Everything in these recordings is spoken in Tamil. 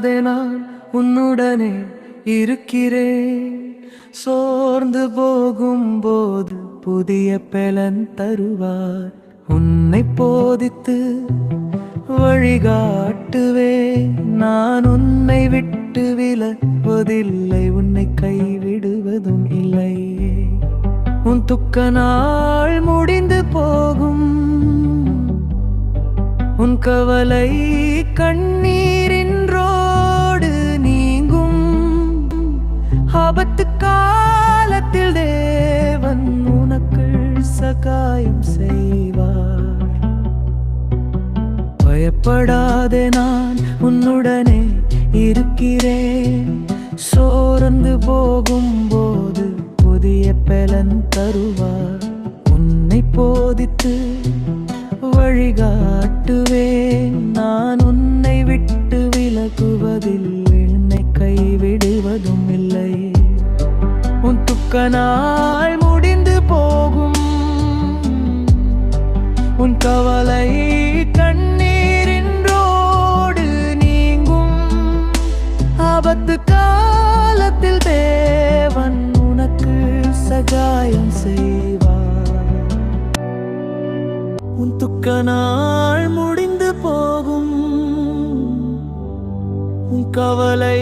பயப்படாதே நான் உன்னுடனே இருக்கிறேன். சோர்ந்து போகும்போது புதிய பலன் தருவார். உன்னை போதித்து வழிகாட்டுவேன். நான் உன்னை விட்டு விலகுவதில்லை, உன்னை கைவிடுவதும் இல்லை. உன் துக்க நாள் முடிந்து போகும், உன் கவலை கண்ணீரின்றோடு நீங்கும். ஆபத்து காலத்தில் தேவன் உனக்கு சகாயம் செய்வார். பயப்படாதே நான் உன்னுடனே இருக்கிறேன். சோர்ந்து போகும்போது புதிய பலன் தருவார். உன்னை போதித்து வழிகாட்டுவேன். நான் உன்னை விட்டு விலகுவதில்லை, என்னை கைவிடுவதும் இல்லை. உன் துக்க நாள் முடிந்து போகும், உன் கவலை கண்ணீரின்றோடு நீங்கும். ஆபத்து காலத்தில் தேவன் உனக்கு சகாயம் செய்வார். உன் துக்க நாள் முடிந்து போகும், உன் கவலை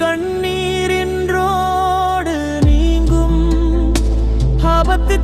கண்ணீரின்றோடு நீங்கும். ஆபத்து